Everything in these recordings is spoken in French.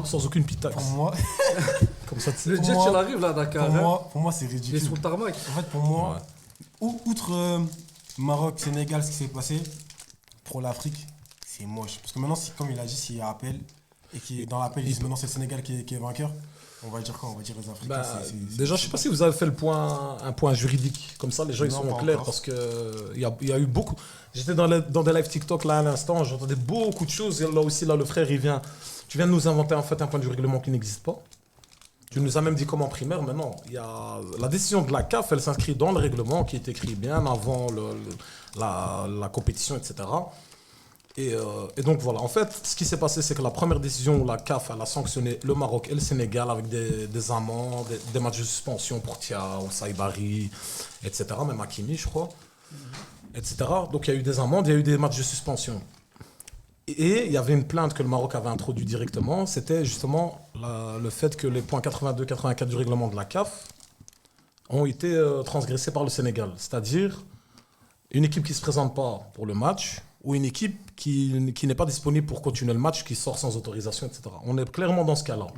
Sans aucune pitax. Pour moi, Comme ça, Le jet, il arrive là, Dakar. pour moi c'est Il est ridicule. sur le tarmac. En fait, pour moi, outre Maroc, Sénégal, ce qui s'est passé, pour l'Afrique, c'est moche. Parce que maintenant, comme il a dit, s'il y a appel, et qui dans l'appel, ils disent maintenant c'est le Sénégal qui est vainqueur, on va dire quoi? On va dire les Africains. Déjà, je sais pas si vous avez fait un point juridique. Comme ça, les gens ils Non, sont pas clairs encore. parce que il y a eu beaucoup. J'étais dans des live TikTok là à l'instant, j'entendais beaucoup de choses. Et là aussi, là, le frère, il vient. Tu viens de nous inventer en fait un point de règlement qui n'existe pas. Tu nous as même dit comme en primaire, mais non. Il y a la décision de la CAF, elle s'inscrit dans le règlement qui est écrit bien avant la compétition, etc. Et donc voilà, en fait, ce qui s'est passé, c'est que la première décision où la CAF elle a sanctionné le Maroc et le Sénégal avec des amendes, des matchs de suspension pour Thiaw, Saïbari, etc. Même Hakimi, je crois, etc. Donc il y a eu des amendes, il y a eu des matchs de suspension. Et il y avait une plainte que le Maroc avait introduite directement, c'était justement le fait que les points 82-84 du règlement de la CAF ont été transgressés par le Sénégal. C'est-à-dire une équipe qui ne se présente pas pour le match ou une équipe qui n'est pas disponible pour continuer le match, qui sort sans autorisation, etc. On est clairement dans ce cas-là,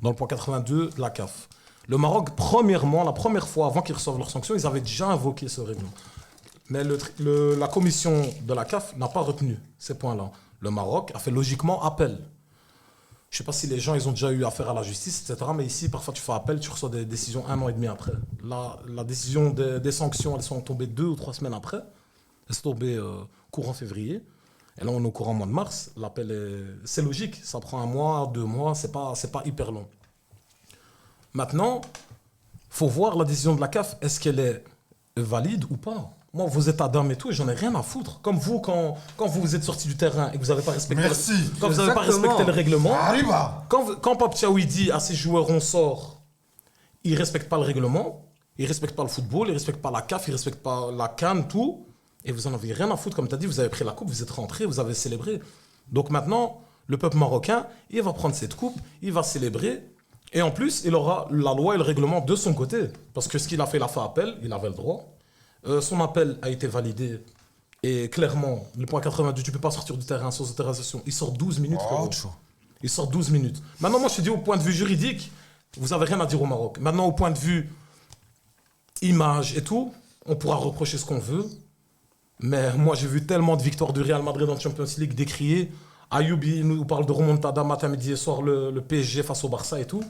dans le point 82 de la CAF. Le Maroc, premièrement, la première fois, avant qu'ils reçoivent leurs sanctions, ils avaient déjà invoqué ce règlement. Mais la commission de la CAF n'a pas retenu ces points-là. Le Maroc a fait logiquement appel. Je ne sais pas si les gens ils ont déjà eu affaire à la justice, etc. Mais ici, parfois, tu fais appel, tu reçois des décisions 1 an et demi après. La décision des sanctions, elles sont tombées 2 ou 3 semaines après. Elles sont tombées courant février. Et là, on est au courant mois de mars. L'appel, c'est logique. Ça prend 1 mois, 2 mois. C'est pas hyper long. Maintenant, il faut voir la décision de la CAF. Est-ce qu'elle est valide ou pas? Moi, vous êtes Adam et tout, et j'en ai rien à foutre. Comme vous, quand vous êtes sorti du terrain et que vous n'avez pas respecté, Merci. quand vous n'avez pas respecté le règlement, Arriba. quand Pape Thiaoui dit à ses joueurs on sort, ils ne respectent pas le règlement, ils ne respectent pas le football, ils ne respectent pas la CAF, ils ne respectent pas la CAN, tout. Et vous n'en avez rien à foutre, comme tu as dit, vous avez pris la coupe, vous êtes rentrés, vous avez célébré. Donc maintenant, le peuple marocain, il va prendre cette coupe, il va célébrer. Et en plus, il aura la loi et le règlement de son côté. Parce que ce qu'il a fait, il a fait appel, il avait le droit. Son appel a été validé. Et clairement, le point 82, tu ne peux pas sortir du terrain sans autorisation. Il sort 12 minutes. frérot. Il sort 12 minutes. Maintenant, moi, je te dis, au point de vue juridique, vous n'avez rien à dire au Maroc. Maintenant, au point de vue image et tout, on pourra reprocher ce qu'on veut. Mais moi, j'ai vu tellement de victoires du Real Madrid en Champions League décriées. Ayoub, il nous parle de remontada matin, midi et soir, le PSG face au Barça et tout.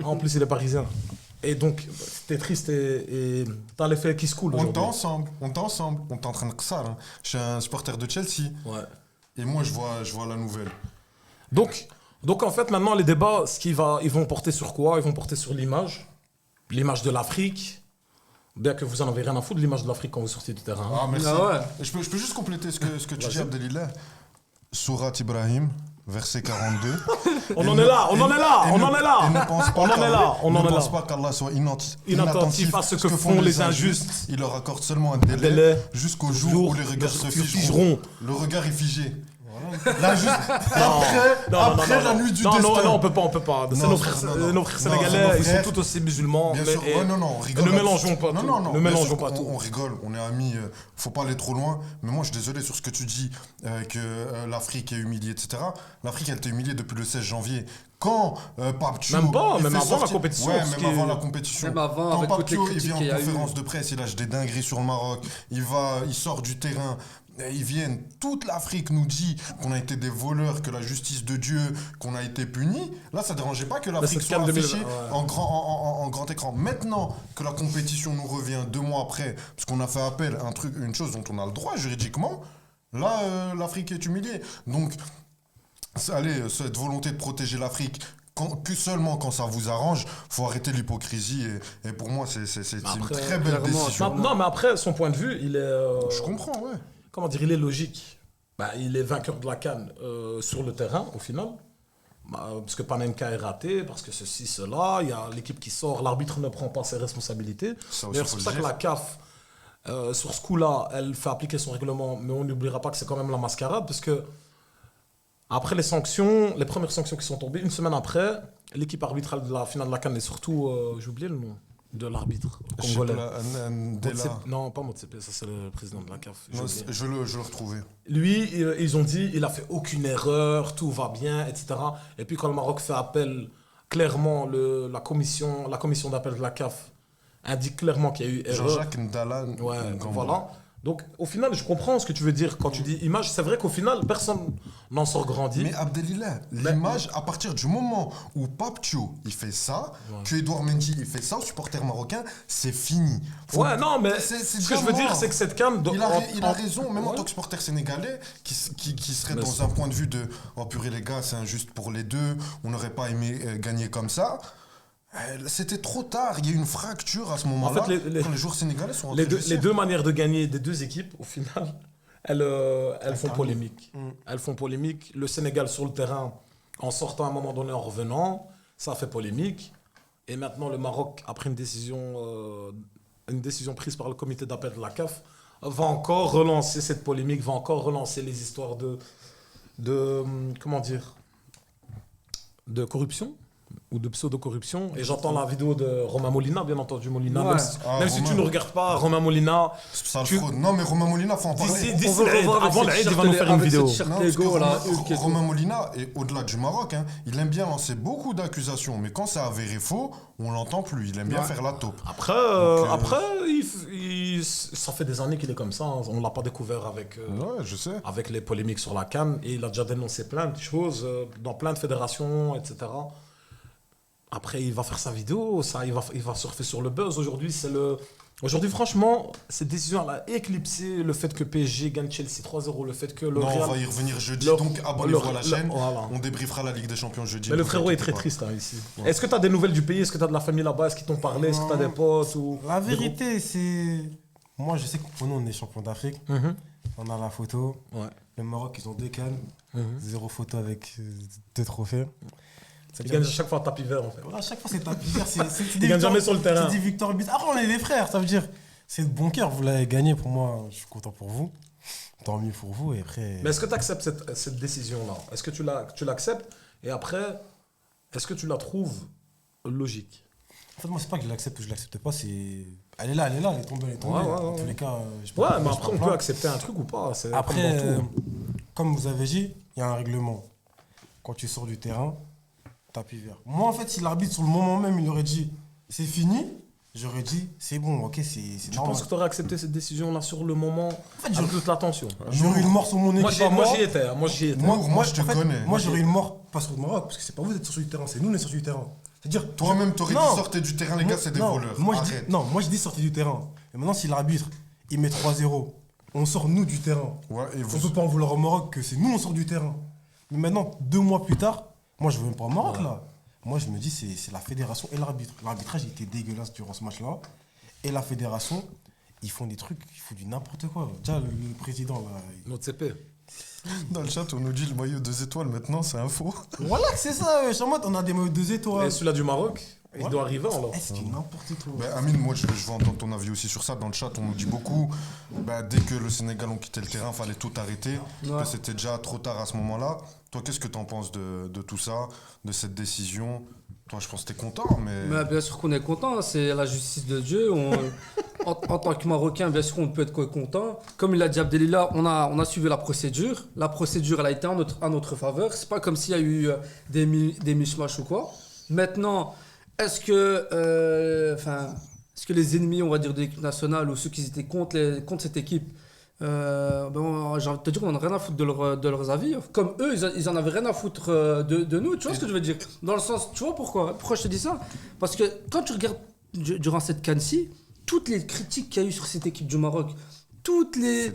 En plus, il est parisien. Et donc, t'es triste et t'as l'effet qui se coule On aujourd'hui. est ensemble, on est en train de ça. Hein. Je suis un supporter de Chelsea Ouais. et moi je vois la nouvelle. Donc en fait, maintenant, les débats, ils vont porter sur quoi? Ils vont porter sur l'image de l'Afrique. Bien que vous en avez rien à foutre de l'image de l'Afrique quand vous sortez du terrain. Ah merci. Ah ouais. Je peux juste compléter ce que tu Vas-y. dis Abdelillah. Surat Ibrahim, verset 42. On en est là. Et ne pense pas On en est là. On en est là. Ne pense pas qu'Allah soit Inattentif à ce que font les injustes. Il leur accorde seulement un délai délai jusqu'au jour où les regards se figeront. Le regard est figé. Là, juste après la nuit du destin. Non, on peut pas. C'est Non, nos frères non. nos frères Non, c'est sénégalais, nos ils sont frères. tous aussi musulmans. Bien mais- sûr, et- ouais, non, on et rigole. ne mélangeons pas non, tout. Non, non, Ne bien mélangeons sûr, pas tout. on rigole, on est amis, faut pas aller trop loin. Mais moi, je suis désolé sur ce que tu dis, que l'Afrique est humiliée, etc. L'Afrique, elle était humiliée depuis le 16 janvier. Quand Pape Thiaw, Même pas, il même fait avant la sortir- compétition, Ouais, ce même qui est- avant la compétition. Même avant, Quand avec Pape toutes les Thiaw, il critiques vient en qu'il y a eu. conférence de presse, il lâche des dingueries sur le Maroc. Il sort du terrain. Ils viennent, toute l'Afrique nous dit qu'on a été des voleurs, que la justice de Dieu, qu'on a été punis. Là, ça ne dérangeait pas que l'Afrique c'est soit calme affichée 2020, ouais. en grand écran. Maintenant que la compétition nous revient 2 mois après, parce qu'on a fait appel à une chose dont on a le droit juridiquement, là, l'Afrique est humiliée. Donc, allez, cette volonté de protéger l'Afrique, que seulement quand ça vous arrange, faut arrêter l'hypocrisie. Et pour moi, c'est une Après, très belle clairement, décision. Non, mais après, son point de vue, il est... Je comprends, ouais. Comment dire, il est logique. Il est vainqueur de la CAN sur le terrain, au final. Parce que Panenka est raté, parce que ceci, cela, il y a l'équipe qui sort, l'arbitre ne prend pas ses responsabilités. Ça aussi, D'ailleurs, faut c'est pour le ça que dire. la CAF, sur ce coup-là, elle fait appliquer son règlement, mais on n'oubliera pas que c'est quand même la mascarade, parce que après les premières sanctions qui sont tombées, une semaine après, l'équipe arbitrale de la finale de la CAN, et surtout, j'ai oublié le nom, de l'arbitre Je sais congolais. pas, Ndela. Non, pas Motsepe, ça c'est le président de la CAF. j'ai Non, oublié. je le retrouvais. Lui, ils ont dit il a fait aucune erreur, tout va bien, etc. Et puis quand le Maroc fait appel, clairement, la commission d'appel de la CAF indique clairement qu'il y a eu erreur. Jean-Jacques Ndala. Ouais, Ngambo. voilà. Donc au final, je comprends ce que tu veux dire quand tu dis image. C'est vrai qu'au final, personne n'en sort grandi. Mais Abdelillah, l'image, à partir du moment où Paptio il fait ça, que Edouard Mendy il fait ça aux supporters marocains, c'est fini. Ouais, non, mais c'est ce déjà que je veux dire, mort. c'est que cette canne. Il a raison, même en Ouais. tant que supporter sénégalais, qui serait Mais dans c'est- un point de vue de oh purée les gars, c'est injuste pour les deux, on n'aurait pas aimé gagner comme ça. C'était trop tard, il y a eu une fracture à ce moment-là. En fait, quand les joueurs sénégalais sont Les rentrés deux, du les ciel. deux manières de gagner des deux équipes, au final, elles font polémique. Elles font polémique. Le Sénégal sur le terrain, en sortant à un moment donné, en revenant, ça fait polémique. Et maintenant, le Maroc, après une décision prise par le comité d'appel de la CAF, va encore relancer cette polémique, va encore relancer les histoires comment dire, de corruption ou de pseudo-corruption. Et j'entends la vidéo de Romain Molina, bien entendu, Molina. Ouais. Même si, Ah, même si Romain. tu ne regardes pas Romain Molina, Ça le tu- fraude. Non mais Romain Molina, faut en parler. d'ici On veut l'Aïd, revoir avec avant cette l'Aïd, il va t-shirt nous faire une avec vidéo. cette t-shirt Non, parce que Lego, là, Romain, Hulk et tout. Romain Molina, et au-delà du Maroc, hein, il aime bien lancer beaucoup d'accusations, mais quand c'est avéré faux, on l'entend plus. Il aime bien faire la taupe. Après, ça fait des années qu'il est comme ça. Hein. On ne l'a pas découvert Ouais, je sais. avec les polémiques sur la CAN. Et il a déjà dénoncé plein de choses dans plein de fédérations, etc. Après, il va faire sa vidéo, il va surfer sur le buzz. Aujourd'hui, franchement, cette décision elle a éclipsé le fait que PSG gagne Chelsea 3-0, le fait que le Non, Real... on va y revenir jeudi, le- donc abonnez-vous à la le- chaîne. voilà. On débriefera la Ligue des Champions jeudi. Mais le ne vous frérot est inquiétez très pas. triste hein, ici. Est-ce que tu as des nouvelles du pays? Est-ce que tu as de la famille là-bas? Est-ce qu'ils t'ont parlé? Est-ce que tu as des potes ou... La vérité, c'est. Moi, je sais que pour nous, on est champion d'Afrique. Mhm. On a la photo. Ouais. Le Maroc, ils ont 2 cannes. Mhm. 0 photo avec 2 trophées. Ils gagnent chaque fois un tapis vert en fait. Voilà, à chaque fois, c'est tapis vert. C'est Ils gagnent jamais sur le terrain. C'est des victoires but. Après, on est des frères, ça veut dire. C'est de bon cœur, vous l'avez gagné pour moi. Je suis content pour vous. Tant mieux pour vous. Et après. Mais est-ce que tu acceptes cette décision-là? Est-ce que tu l'acceptes? Et après, est-ce que tu la trouves logique? En fait, moi, c'est pas que je l'accepte ou je l'accepte pas. C'est. Elle est là, elle est tombée, elle est tombée. Ouais, Dans tous ouais. les cas, je peux Ouais, pas- mais je après, peux on pas. peut accepter un truc ou pas. C'est Après, comme dans tout. comme vous avez dit, il y a un règlement. Quand tu sors du terrain, tapis vert. Moi, en fait, si l'arbitre, sur le moment même, il aurait dit c'est fini, j'aurais dit c'est bon, ok, c'est Tu normal. penses que tu aurais accepté cette décision-là sur le moment fait, avec toute l'attention? J'aurais une mort sur mon équipe. à Moi, j'y étais. hein, Moi, j'y étais. Moi, je te en fait, connais. Moi, j'aurais une mort, pas sur le Maroc, parce que c'est pas vous qui êtes sur du terrain, c'est nous, on est sur du terrain. C'est-à-dire. Toi-même, t'aurais dit Non. sortez du terrain, les gars, c'est des Non, voleurs. Moi, je Arrête. dis, non, moi, je dis sortir du terrain. Et maintenant, si l'arbitre, il met 3-0, on sort nous du terrain. Ouais, et On vous. peut pas en vouloir au Maroc que c'est nous, on sort du terrain. Mais maintenant, 2 mois plus tard, moi, je veux même pas au Maroc, là. Moi, je me dis, c'est la fédération et l'arbitre. L'arbitrage, il était dégueulasse durant ce match-là. Et la fédération, ils font des trucs, ils font du n'importe quoi. Déjà, le président, là. Notre CP. Dans le chat, on nous dit le maillot 2 étoiles maintenant, c'est un faux. Voilà que c'est ça, Chamot, on a des maillots 2 étoiles. Et celui-là du Maroc, il Ouais. doit arriver alors. Eh, c'est du n'importe quoi. Ben, Amine, moi je veux entendre ton avis aussi sur ça. Dans le chat, on nous dit beaucoup. Dès que le Sénégal ont quitté le terrain, fallait tout arrêter. Ouais. Que c'était déjà trop tard à ce moment-là. Toi, qu'est-ce que tu en penses de tout ça, de cette décision? Toi, je pense que t'es content, mais. Mais bien sûr qu'on est content, c'est la justice de Dieu. En tant que Marocain, bien sûr, on peut être content. Comme il a dit Abdelillah, on a suivi la procédure. La procédure, elle a été en notre faveur. C'est pas comme s'il y a eu des mishmash ou quoi. Maintenant, est-ce que les ennemis, on va dire, de l'équipe nationale ou ceux qui étaient contre cette équipe, j'ai envie de te dire, on en a rien à foutre de leurs avis. Comme eux, ils en avaient rien à foutre de nous. Tu vois ce que je veux dire? Dans le sens, tu vois pourquoi je te dis ça? Parce que quand tu regardes durant cette CAN-ci, toutes les critiques qu'il y a eu sur cette équipe du Maroc, tous les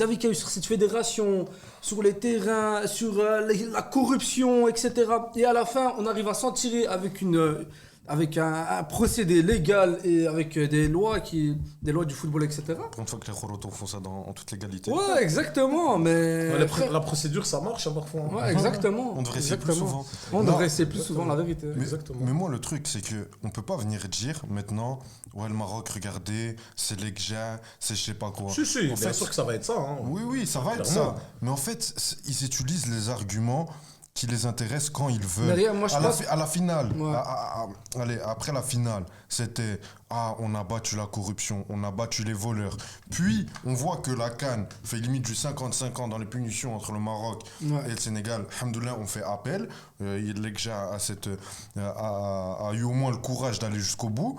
avis qu'il y a eu sur cette fédération, sur les terrains, sur la corruption, etc. Et à la fin, on arrive à s'en tirer avec un procédé légal et avec des lois du football, etc. Pour une fois que les Khorotos font ça en toute légalité. Ouais, exactement, mais... Ouais, la procédure, ça marche hein, parfois. hein. Ouais, exactement. On devrait essayer plus Exactement. souvent. On Non, devrait essayer plus souvent, la vérité. Mais, Exactement. mais moi, le truc, c'est que on peut pas venir dire maintenant, ouais, le Maroc, regardez, c'est l'Egja, c'est je sais pas quoi. Si, si, En bien fait, sûr que ça va être ça. hein. Oui, ça va être Clairement. ça. Mais en fait, ils utilisent les arguments qui les intéresse quand ils veulent. Mais rien, moi, je pense- À la finale, Ouais. allez, après la finale, c'était on a battu la corruption, on a battu les voleurs. Puis, on voit que la CAN fait limite du 50-50 dans les punitions entre le Maroc Ouais. et le Sénégal. Alhamdoulilah, on fait appel. L'Ekja a eu au moins le courage d'aller jusqu'au bout.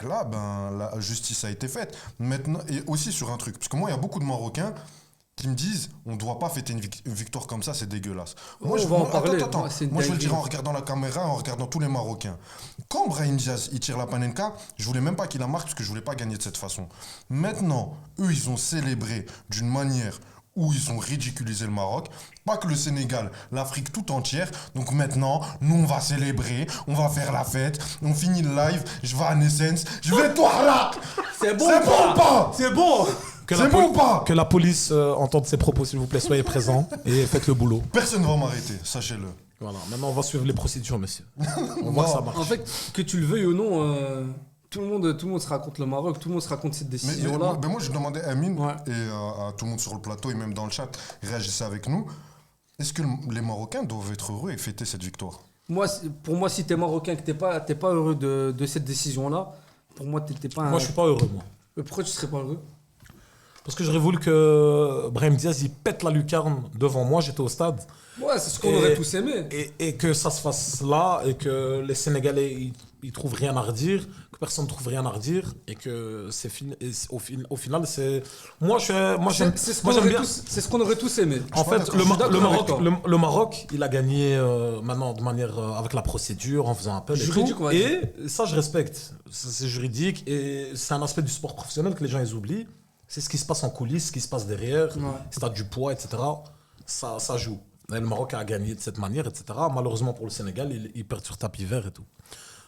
Et là, la justice a été faite. Maintenant, et aussi sur un truc, parce que moi, il y a beaucoup de Marocains qui me disent on doit pas fêter une victoire comme ça, c'est dégueulasse. On va en parler. Attends. Ouais, c'est une Moi, je vais le dinguerie. dire en regardant la caméra, en regardant tous les Marocains. Quand Brahim Diaz il tire la panenka, je voulais même pas qu'il la marque parce que je voulais pas gagner de cette façon. Maintenant, eux, ils ont célébré d'une manière où ils ont ridiculisé le Maroc, pas que le Sénégal, l'Afrique tout entière. Donc maintenant, nous on va célébrer, on va faire la fête, on finit le live, je vais à Nessens, je vais toi là. C'est bon C'est bon ou pas? C'est bon Que C'est la bon ou pas? Que la police entende ses propos, s'il vous plaît, soyez présents et faites le boulot. Personne ne va m'arrêter, sachez-le. Voilà, maintenant on va suivre les procédures, monsieur. On voit que ça marche. En fait, que tu le veuilles ou non, tout le monde se raconte le Maroc, tout le monde se raconte cette Mais décision-là. moi, je demandais à Amine Ouais. et à tout le monde sur le plateau et même dans le chat, réagissez avec nous. Est-ce que les Marocains doivent être heureux et fêter cette victoire? Pour moi, si t'es marocain, que t'es pas heureux de cette décision-là, pour moi, t'es pas un... Moi, je suis pas heureux, moi. Mais pourquoi tu serais pas heureux? Parce que j'aurais voulu que Brahim Diaz il pète la lucarne devant moi, j'étais au stade. Ouais, c'est ce qu'on Et- aurait tous aimé. Et que ça se fasse là, et que les Sénégalais ils trouvent rien à redire, que personne ne trouve rien à redire, et que c'est fini. Et au final, c'est. Moi, j'aime C'est ce moi, qu'on j'aime aurait, bien. qu'on aurait tous aimé. En fait, Je suis d'accord avec toi. Le Maroc, il a gagné maintenant de manière avec la procédure, en faisant appel. Juridique, on va et ça, je respecte. C'est juridique et c'est un aspect du sport professionnel que les gens ils oublient. C'est ce qui se passe en coulisses, ce qui se passe derrière, Ouais. si t'as du poids, etc. Ça joue. Et le Maroc a gagné de cette manière, etc. Malheureusement pour le Sénégal, ils perdent sur tapis vert et tout.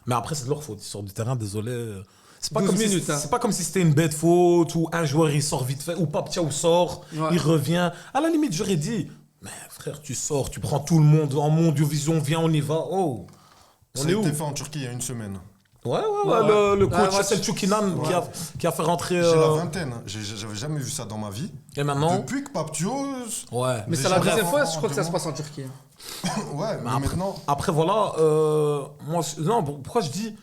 Mais après, c'est de leur faute. Ils sortent du terrain, désolé. C'est pas 12 comme minutes, si, hein. c'est pas comme si c'était une bête faute ou un joueur il sort vite fait ou Paptiaou sort, Ouais. il revient. À la limite, j'aurais dit, mais frère, tu sors, tu prends tout le monde en Mondiovision, viens, on y va. Oh, on Ça a est où? été fait en Turquie il y a une semaine. Ouais. Ouais. Le coach Ouais, Selçuk-Inan qui a fait rentrer. J'ai la vingtaine, hein. J'avais jamais vu ça dans ma vie. Et maintenant. Depuis que Paptio. Ouais. Mais c'est Déjà, la deuxième bref, fois, je crois que ça se deux passe en Turquie. Ouais, mais après- maintenant. Après, voilà, moi, non, pourquoi je dis.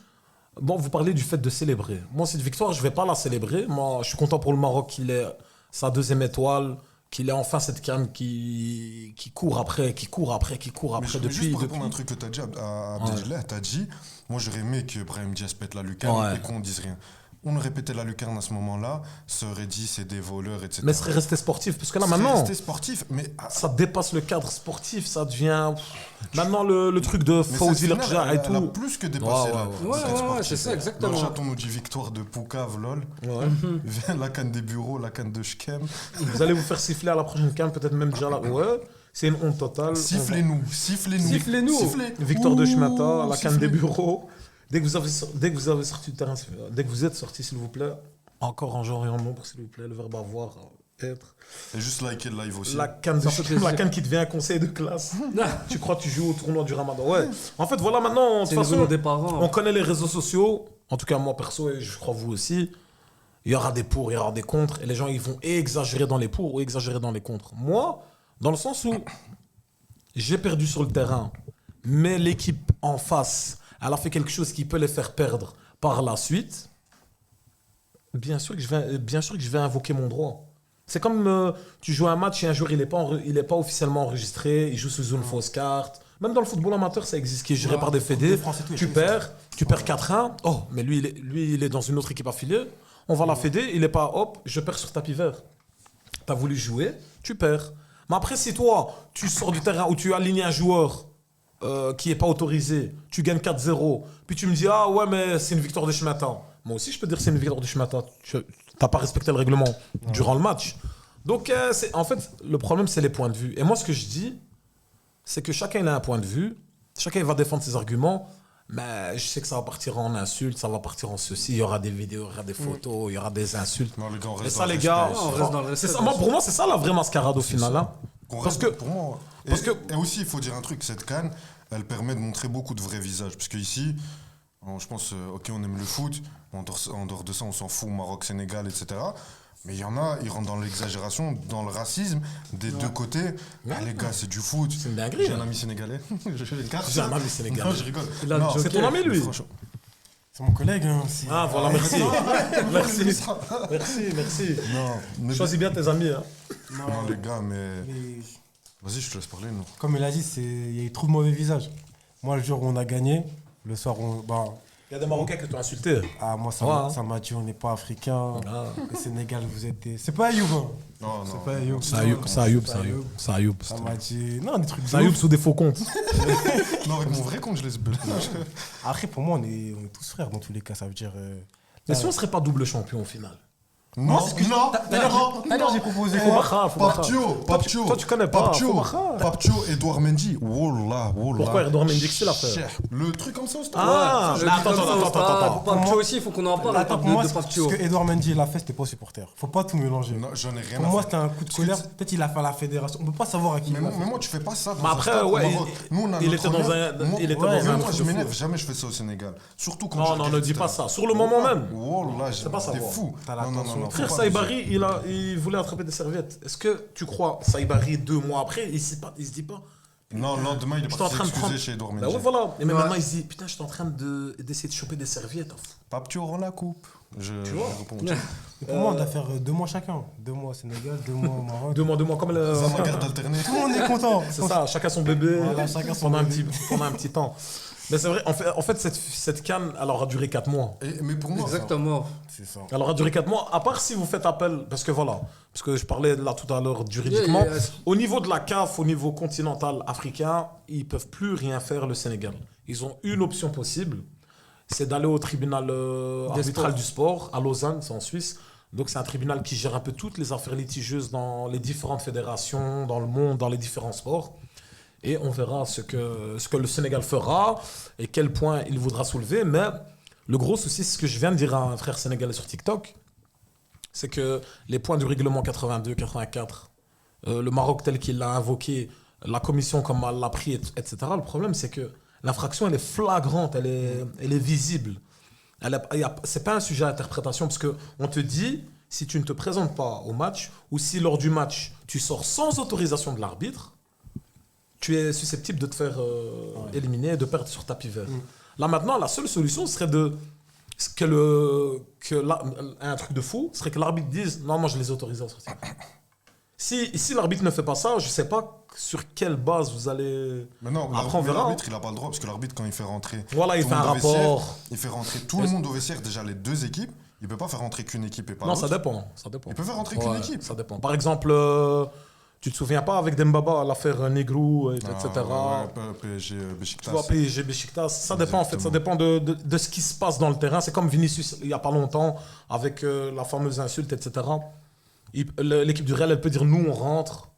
Bon, vous parlez du fait de célébrer. Moi, cette victoire, je vais pas la célébrer. Moi, je suis content pour le Maroc qu'il ait sa deuxième étoile, qu'il ait enfin cette canne qui court après Mais je voulais juste depuis. pour répondre à un truc que tu as dit à Abdelillah, tu as dit, moi j'aurais aimé que Brahim Diaz pète la lucarne Ouais. et qu'on dise rien. On aurait pété la lucarne à ce moment-là, ça aurait dit c'est des voleurs, etc. Mais ce serait resté sportif, parce que là, C'est maintenant, resté sportif, mais ça dépasse le cadre sportif, ça devient. Maintenant, le truc de mais Fawzi cette Lerja finale, et elle a tout. plus que dépassé Ouais, là. ouais, Ouais, c'est ça, exactement. Dans le chat, on nous dit victoire de Poucave, lol. Ouais. Viens la canne des bureaux, la canne de Shkem. Vous allez vous faire siffler à la prochaine canne, peut-être même déjà là. Ouais, c'est une honte totale. Sifflez-nous. Sifflez-nous. Sifflez. Victoire de Ouh, Schmata, la canne des sifflez. bureaux. Dès que vous avez sorti du terrain, dès que vous êtes sorti, s'il vous plaît, encore en genre et en nombre, s'il vous plaît, le verbe avoir, être. Et juste liker le live aussi. La canne, Ça fait plaisir. la canne qui devient un conseil de classe. Tu crois que tu joues au tournoi du Ramadan. Ouais. En fait, voilà, maintenant, de C'est toute une façon, des parents. on connaît les réseaux sociaux. En tout cas, moi, perso, et je crois vous aussi. Il y aura des pour, il y aura des contre. Et les gens, ils vont exagérer dans les pour ou exagérer dans les contre. Moi, dans le sens où j'ai perdu sur le terrain, mais l'équipe en face, elle a fait quelque chose qui peut les faire perdre par la suite. Bien sûr que je vais invoquer mon droit. C'est comme tu joues un match et un jour il est pas officiellement enregistré, il joue sous une fausse carte. Même dans le football amateur, ça existe, qui est géré Ouais, par des fédés. des Français, tout, Tu tout, perds 4-1. Oh, mais lui, il est dans une autre équipe affiliée. On va la fédé, il est pas, hop, je perds sur tapis vert. T'as voulu jouer, tu perds. Mais après, si toi, tu sors du terrain où tu alignes un joueur qui n'est pas autorisé, tu gagnes 4-0, puis tu me dis, ah ouais, mais c'est une victoire de Schmata. Moi aussi, je peux dire que c'est une victoire de Schmata. Tu n'as pas respecté le règlement durant le match. Donc, en fait, le problème, c'est les points de vue. Et moi, ce que je dis, c'est que chacun il a un point de vue, chacun va défendre ses arguments, mais je sais que ça va partir en insultes, ça va partir en ceci, il y aura des vidéos, il y aura des photos, il y aura des insultes. Non, les gars, on Et reste ça, dans le les gars, respect. on reste dans le respect, c'est ça, bien pour moi, c'est ça la vraie mascarade au final. Hein. Parce que, Pour moi. parce Et aussi, il faut dire un truc, cette canne, elle permet de montrer beaucoup de vrais visages. Parce qu'ici, je pense, ok, on aime le foot, en dehors de ça, on s'en fout, Maroc, Sénégal, etc. Mais il y en a, ils rentrent dans l'exagération, dans le racisme, des deux côtés. Ah, les gars, c'est du foot. C'est une dinguerie. J'ai un hein. ami sénégalais. J'ai un ami sénégalais. Non, je rigole. Il a Non, le C'est ton ami, lui. franchement. C'est mon collègue. Hein, c'est- Ah, voilà, merci. merci. Merci. Non, mais Choisis bien tes amis. Hein. non, les gars, mais. Mais Vas-y, je te laisse parler, non. comme il a dit, il y a eu trop de mauvais visages. Moi, le jour où on a gagné, le soir, Il y a des Marocains qui t'ont insulté. moi, Ouais. ça m'a dit on n'est pas africain. Ah. Le Sénégal, vous êtes des. C'est pas Ayoub. Hein. Non, C'est non. pas Ayoub. C'est Ayoub. Ça m'a dit. Non, des trucs de C'est Ayoub ouf. sous des faux comptes. Non, avec mon vrai compte, je laisse belle. Après, pour moi, on est tous frères dans tous les cas. Ça veut dire. Mais si on serait pas double champion au final. Non, non, D'ailleurs, j'ai proposé Foubacha, Foubacha. Papcho, Toi, tu connais pas, Papcho, Foubacha. Papcho, Edouard Mendy. Wallah. Pourquoi Edouard Mendy, qu'est-ce qu'il a fait? Le truc comme ça au stade. Ah, Le mais truc comme ça au stade. attends. Papcho aussi, il faut qu'on en parle. Attends, pour moi, de ce Papcho. que Edouard Mendy il a fait, c'était pas supporter. Faut pas tout mélanger. Non, j'en ai rien Pour à moi, faire. c'était un coup de colère. Peut-être il a fait à la fédération. On peut pas savoir à qui. Mais il a fait. moi, tu fais pas ça. Mais après, ouais, il était dans un. Il était dans un Moi, truc je de m'énerve. fou. Jamais je fais ça au Sénégal. Surtout quand Non, je non, regarde, ne dis etc. pas ça. Sur le moment même. Wallah, pas t'es savoir. fou. T'as Non, non, l'attention. non, non. Frère faut pas Saïbari, il voulait attraper des serviettes. Est-ce que tu crois Saïbari 2 mois après, il se dit pas. Non, le lendemain, il est J'étais en parti train de prendre. s'excuser chez Edouard Bah Mendy. ouais, voilà. Et même Ouais. maintenant, il se dit putain, j'étais en train d'essayer de choper des serviettes. Papcho rend la coupe. Je vois réponds. Pour moi, on doit faire 2 mois chacun. 2 mois au Sénégal, 2 mois au Maroc. 2 mois, comme le. Ça m'a garde alternée. Tout le monde est content. C'est ça, chacun son bébé. Voilà, chacun son pendant, bébé. pendant un petit temps. Mais c'est vrai, en fait cette canne, elle aura duré 4 mois. Mais pour moi, Exactement. C'est ça. Elle aura duré 4 mois, à part si vous faites appel, parce que voilà, parce que je parlais là tout à l'heure juridiquement, Yeah, yeah. au niveau de la CAF, au niveau continental africain, ils peuvent plus rien faire le Sénégal. Ils ont une option possible, c'est d'aller au tribunal arbitral sports. du sport, à Lausanne, c'est en Suisse. Donc c'est un tribunal qui gère un peu toutes les affaires litigieuses dans les différentes fédérations, dans le monde, dans les différents sports. Et on verra ce que le Sénégal fera et quel point il voudra soulever. Mais le gros souci, c'est ce que je viens de dire à un frère sénégalais sur TikTok, c'est que les points du règlement 82, 84, le Maroc tel qu'il l'a invoqué, la commission comme elle l'a pris, etc. Le problème, c'est que l'infraction, elle est flagrante, elle est visible. C'est pas un sujet à interprétation parce qu'on te dit, si tu ne te présentes pas au match ou si lors du match, tu sors sans autorisation de l'arbitre, tu es susceptible de te faire éliminer et de perdre sur tapis vert. Là maintenant, la seule solution serait un truc de fou, serait que l'arbitre dise non, moi je les autorise à sortir. Si l'arbitre ne fait pas ça, je sais pas sur quelle base vous allez. Mais non, Après, on verra. l'arbitre, il n'a pas le droit, parce que l'arbitre, quand il fait rentrer. Voilà, il tout fait le un monde au vestiaire, rapport. Il fait rentrer tout le monde au vestiaire, déjà les deux équipes. Il ne peut pas faire rentrer qu'une équipe et pas Non, l'autre. ça dépend. Il peut faire rentrer qu'une Ouais, équipe. Ça dépend. Par exemple, tu te souviens pas avec Dembaba, l'affaire Negrou, etc. PSG, Tu Beşiktaş. vois, PSG, Beşiktaş, ça dépend en fait, ça Exactement. dépend de ce qui se passe dans le terrain. C'est comme Vinicius il y a pas longtemps avec la fameuse insulte, etc. L'équipe du Real, elle peut dire nous on rentre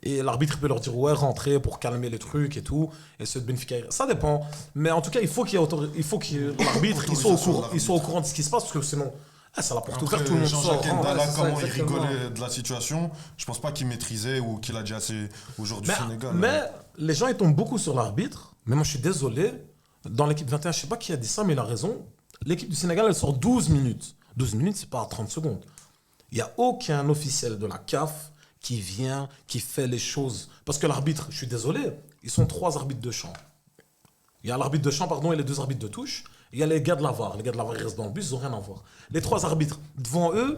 et l'arbitre peut leur dire ouais rentrez pour calmer les trucs et tout et ceux de Benfica. Ça dépend, mais en tout cas il faut qu'il y ait l'arbitre il soit au courant de ce qui se passe parce que sinon ça la porte ouverte, tout le monde sort. Jean-Jacques Ndala, c'est ça, comment il exactement. rigolait de la situation, je pense pas qu'il maîtrisait ou qu'il a déjà assez aujourd'hui au Sénégal. Mais les gens ils tombent beaucoup sur l'arbitre, mais moi je suis désolé, dans l'équipe 21, je sais pas qui a dit ça mais il a raison, l'équipe du Sénégal elle sort 12 minutes. 12 minutes c'est pas 30 secondes. Il n'y a aucun officiel de la CAF qui vient, qui fait les choses. Parce que l'arbitre, je suis désolé, ils sont 3 arbitres de champ. Il y a l'arbitre de champ, pardon, et les 2 arbitres de touche. Il y a les gars de la VAR. Les gars de la VAR, ils restent dans le bus, ils n'ont rien à voir. Les 3 arbitres, devant eux,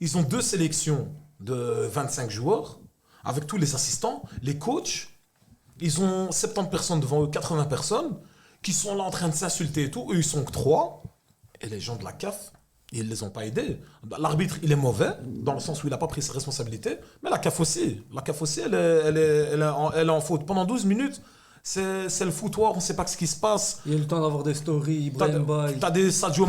ils ont 2 sélections de 25 joueurs, avec tous les assistants, les coachs. Ils ont 70 personnes devant eux, 80 personnes, qui sont là en train de s'insulter et tout. Eux, ils sont que 3. Et les gens de la CAF, ils ne les ont pas aidés. L'arbitre, il est mauvais, dans le sens où il n'a pas pris ses responsabilités. Mais la CAF aussi. La CAF aussi, elle est en faute. Pendant 12 minutes, c'est le foutoir, on ne sait pas ce qui se passe. Il y a eu le temps d'avoir des stories, Ibrahim Baye. T'as des Sadio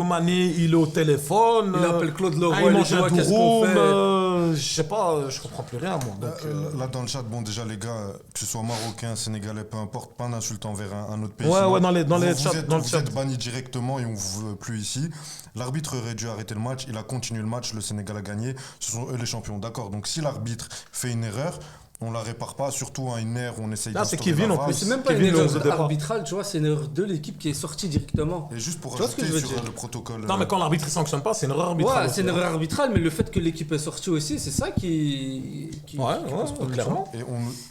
Mané, il est au téléphone. Il appelle Claude Leroy, il les mange un joueurs, qu'est-ce qu'on fait je sais pas, je comprends plus rien, moi. Donc, Là, dans le chat, bon, déjà, les gars, que ce soit marocain, sénégalais, peu importe, pas d'insulte envers un autre pays. Ouais, sinon ouais, dans les vous chats, êtes, dans le vous chat. êtes bannis directement et on vous veut plus ici. L'arbitre aurait dû arrêter le match, il a continué le match, le Sénégal a gagné, ce sont eux les champions. D'accord, donc si l'arbitre fait une erreur, on la répare pas, surtout à une ère où on essaye Là, c'est d'instaurer Kevin, la en VAR. plus. Mais c'est même pas Kevin une le faisait erreur pas. arbitrale, tu vois, c'est une erreur de l'équipe qui est sortie directement. Et juste pour Tu vois ce que rajouter je veux sur dire le protocole. Non, mais quand l'arbitre ne sanctionne pas, c'est une erreur arbitrale. Ouais, aussi, c'est une hein. erreur arbitrale, mais le fait que l'équipe est sortie aussi, c'est ça qui Ouais, pose ouais, problème. clairement. Et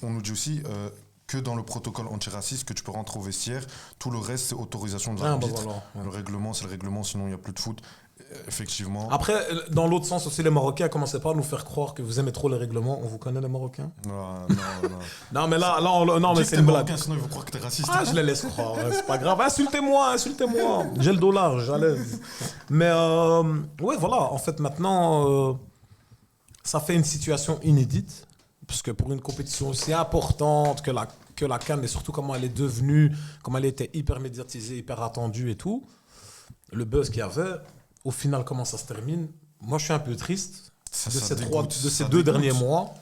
on nous dit aussi que dans le protocole antiraciste que tu peux rentrer au vestiaire, tout le reste c'est autorisation de Ah, bah l'arbitre. voilà, ouais. Le règlement c'est le règlement, sinon il n'y a plus de foot. Effectivement. Après, dans l'autre sens aussi, les Marocains, commencez pas à nous faire croire que vous aimez trop les règlements. On vous connaît, les Marocains? Non. Non, mais là non, mais Dis que c'est t'es une blague. marocain, sinon ils vont croire que t'es raciste. Ah, je les laisse croire, ouais, c'est pas grave. Insultez-moi. J'ai le dollar, j'allais. Mais ouais, voilà. En fait, maintenant, ça fait une situation inédite. Parce que pour une compétition aussi importante que la CAN, et surtout comment elle est devenue, comment elle était hyper médiatisée, hyper attendue et tout, le buzz qu'il y avait, au final, comment ça se termine? Moi, je suis un peu triste de Ça ces dégoûte, ces ça 2 dégoûte. derniers mois.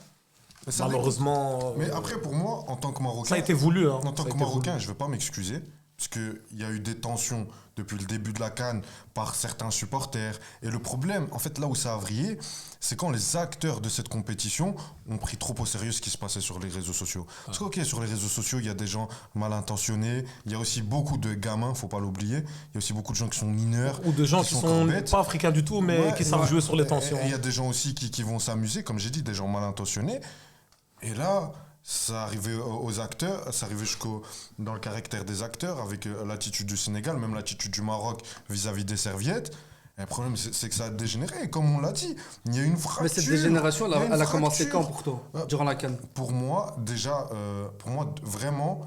Mais ça Malheureusement, Mais après, pour moi, en tant que Marocain, ça a été voulu. Hein. en tant Ça a que été Marocain, voulu. je ne veux pas m'excuser, parce qu'il y a eu des tensions depuis le début de la CAN par certains supporters. Et le problème, en fait, là où ça a vrillé, c'est quand les acteurs de cette compétition ont pris trop au sérieux ce qui se passait sur les réseaux sociaux. Parce que, ok, sur les réseaux sociaux, il y a des gens mal intentionnés, il y a aussi beaucoup de gamins, faut pas l'oublier, il y a aussi beaucoup de gens qui sont mineurs. Ou de gens qui sont bêtes. pas africains du tout, mais Ouais, qui savent ouais. jouer sur les Et tensions. il y a des gens aussi qui vont s'amuser, comme j'ai dit, des gens mal intentionnés. Et là, ça arrivait aux acteurs, ça arrivait dans le caractère des acteurs, avec l'attitude du Sénégal, même l'attitude du Maroc vis-à-vis des serviettes. Et le problème, c'est que ça a dégénéré. Et comme on l'a dit, il y a une fracture. Mais cette dégénération, Il y a une elle a commencé fracture. quand pour toi, Ouais. durant la CAN? Pour moi, déjà, vraiment,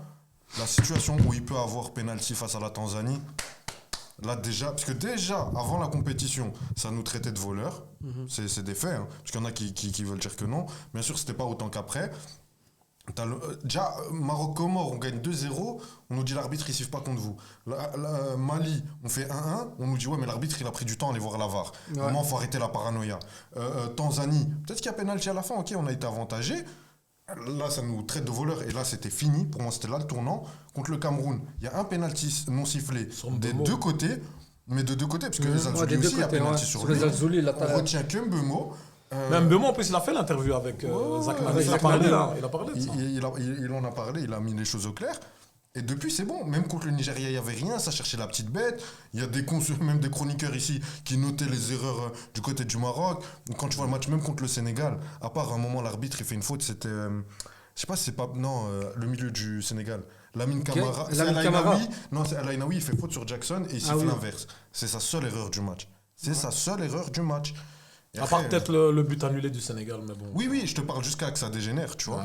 la situation où il peut avoir pénalty face à la Tanzanie, là déjà, parce que déjà, avant la compétition, ça nous traitait de voleurs. C'est des faits, hein, parce qu'il y en a qui veulent dire que non. Bien sûr, c'était pas autant qu'après. Déjà, Maroc-Comores, on gagne 2-0, on nous dit l'arbitre il siffle pas contre vous. Mali, on fait 1-1, on nous dit ouais mais l'arbitre il a pris du temps à aller voir la VAR. Ouais. Vraiment, faut arrêter la paranoïa. Tanzanie, peut-être qu'il y a pénalty à la fin, ok, on a été avantagé. Là, ça nous traite de voleurs et là, c'était fini. Pour moi, c'était là le tournant. Contre le Cameroun, il y a un pénalty non sifflé des Mbeumo. deux côtés, mais de deux côtés, parce que les Ouais, Algériens des deux aussi, il y a côtés, pénalty ouais. sur Sur lui. les Algériens, là, On retient que Mbeumo. Même Bemo, en plus, il a fait l'interview avec Zach Nabel. avec Il a Zach parlé, Nabel. là. Il a parlé de ça. Il en a parlé, il a mis les choses au clair. Et depuis, c'est bon. Même contre le Nigeria, il n'y avait rien. Ça cherchait la petite bête. Il y a même des chroniqueurs ici qui notaient les erreurs du côté du Maroc. Quand tu vois le match, même contre le Sénégal, à part un moment, l'arbitre, il fait une faute. C'était, je sais pas si c'est pas, non, le milieu du Sénégal. Lamine Camara. C'est Lamine El Camara. Ainaoui. Non, c'est El Ainaoui, il fait faute sur Jackson et il siffle oui. l'inverse. C'est sa seule erreur du match. C'est sa seule erreur du match. Et À part après, peut-être le but annulé du Sénégal, mais bon. oui, je te parle jusqu'à que ça dégénère, tu vois. Ouais.